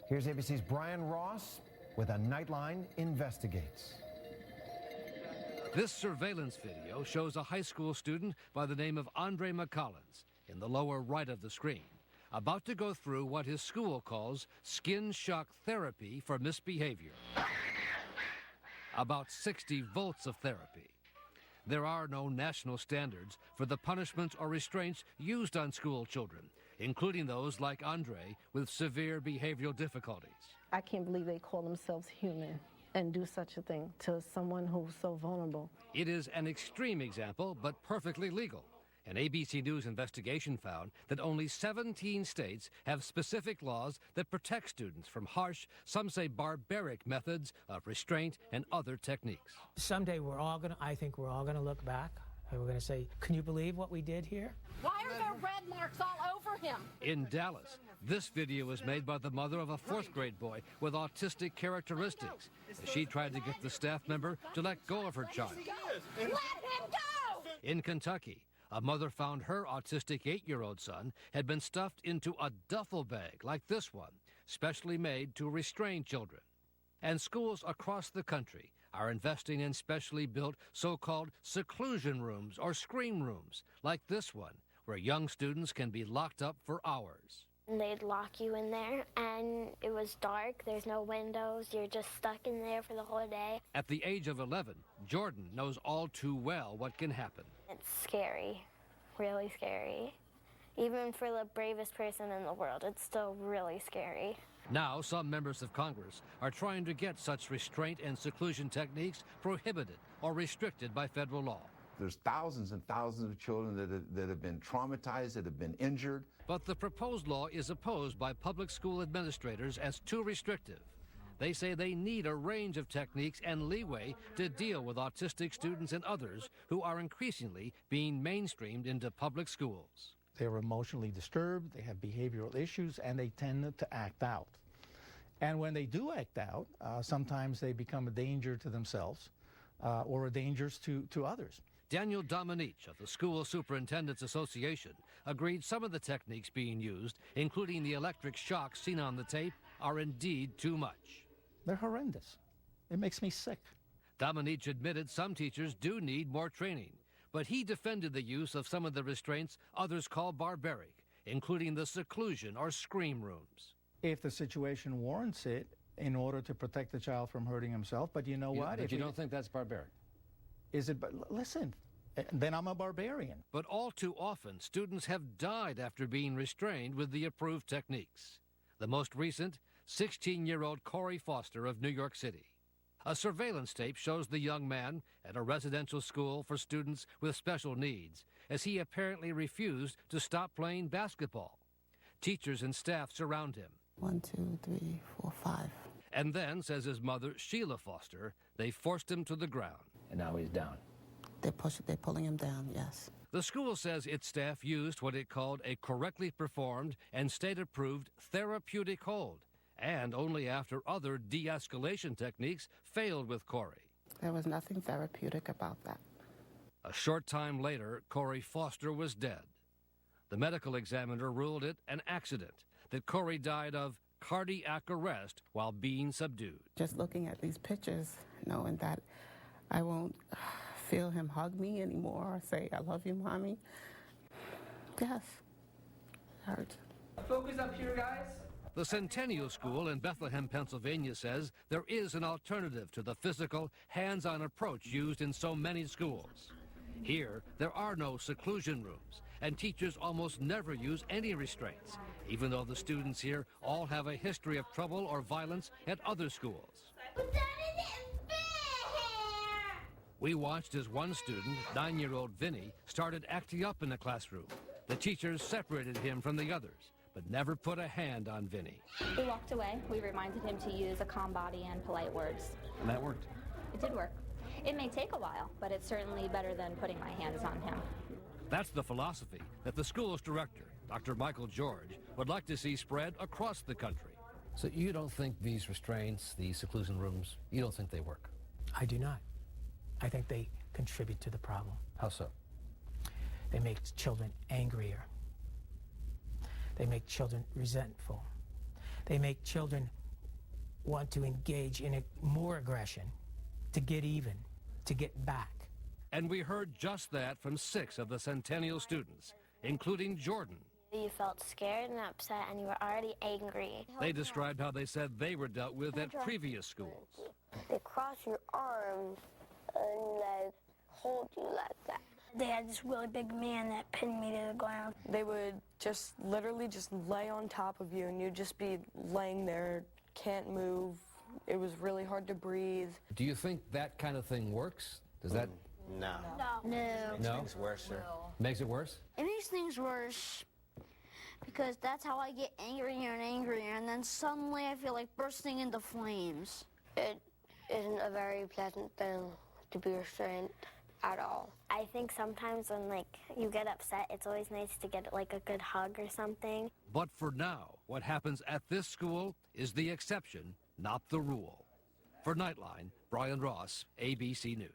Here's ABC's Brian Ross with a Nightline Investigates. This surveillance video shows a high school student by the name of Andre McCollins in the lower right of the screen, about to go through what his school calls skin shock therapy for misbehavior. About 60 volts of therapy. There are no national standards for the punishments or restraints used on school children, including those like Andre with severe behavioral difficulties. I can't believe they call themselves human and do such a thing to someone who's so vulnerable. It is an extreme example, but perfectly legal. An ABC News investigation found that only 17 states have specific laws that protect students from harsh, some say barbaric methods of restraint and other techniques. Someday I think we're all gonna look back and we're gonna say, can you believe what we did here? Why are there red marks all over him? In Dallas, this video was made by the mother of a 4th grade boy with autistic characteristics, as she tried to get the staff member to let go of her child. Let him go! In Kentucky, a mother found her autistic 8-year-old son had been stuffed into a duffel bag like this one, specially made to restrain children. And schools across the country are investing in specially built so-called seclusion rooms or scream rooms, like this one, where young students can be locked up for hours. They'd lock you in there, and it was dark, there's no windows, you're just stuck in there for the whole day. At the age of 11, Jordan knows all too well what can happen. It's scary, really scary. Even for the bravest person in the world, it's still really scary. Now, some members of Congress are trying to get such restraint and seclusion techniques prohibited or restricted by federal law. There's thousands and thousands of children that have been traumatized, that have been injured. But the proposed law is opposed by public school administrators as too restrictive. They say they need a range of techniques and leeway to deal with autistic students and others who are increasingly being mainstreamed into public schools. They're emotionally disturbed, they have behavioral issues, and they tend to act out. And when they do act out, sometimes they become a danger to themselves or a danger to others. Daniel Dominique of the School Superintendents Association agreed some of the techniques being used, including the electric shocks seen on the tape, are indeed too much. They're horrendous. It makes me sick. Dominique admitted some teachers do need more training, but he defended the use of some of the restraints others call barbaric, including the seclusion or scream rooms. If the situation warrants it, in order to protect the child from hurting himself, but you know what? But you don't think that's barbaric? Is it? Listen, then I'm a barbarian. But all too often, students have died after being restrained with the approved techniques. The most recent, 16-year-old Corey Foster of New York City. A surveillance tape shows the young man at a residential school for students with special needs, as he apparently refused to stop playing basketball. Teachers and staff surround him. 1, 2, 3, 4, 5. And then, says his mother, Sheila Foster, they forced him to the ground. And now he's down. They're pulling him down, yes. The school says its staff used what it called a correctly performed and state-approved therapeutic hold, and only after other de-escalation techniques failed with Corey. There was nothing therapeutic about that. A short time later, Corey Foster was dead. The medical examiner ruled it an accident, that Corey died of cardiac arrest while being subdued. Just looking at these pictures, knowing that I won't feel him hug me anymore or say, I love you, Mommy. Yes, it hurts. Focus up here, guys. The Centennial School in Bethlehem, Pennsylvania says there is an alternative to the physical, hands-on approach used in so many schools. Here, there are no seclusion rooms, and teachers almost never use any restraints, even though the students here all have a history of trouble or violence at other schools. We watched as one student, 9-year-old Vinny, started acting up in the classroom. The teachers separated him from the others, but never put a hand on Vinny. We walked away. We reminded him to use a calm body and polite words. And that worked? It did work. It may take a while, but it's certainly better than putting my hands on him. That's the philosophy that the school's director, Dr. Michael George, would like to see spread across the country. So you don't think these restraints, these seclusion rooms, you don't think they work? I do not. I think they contribute to the problem. How so? They make children angrier. They make children resentful. They make children want to engage in more aggression, to get even, to get back. And we heard just that from 6 of the Centennial students, including Jordan. You felt scared and upset, and you were already angry. They described how they said they were dealt with at previous schools. They cross your arms and like hold you like that. They had this really big man that pinned me to the ground. They would just literally just lay on top of you, and you'd just be laying there, can't move. It was really hard to breathe. Do you think that kind of thing works? Does that? No. No. Makes things worse, sir. Makes it worse? It makes things worse because that's how I get angrier and angrier, and then suddenly I feel like bursting into flames. It isn't a very pleasant thing to be restrained at all. I think sometimes when like you get upset, it's always nice to get like a good hug or something. But for now, what happens at this school is the exception, not the rule. For Nightline, Brian Ross, ABC News.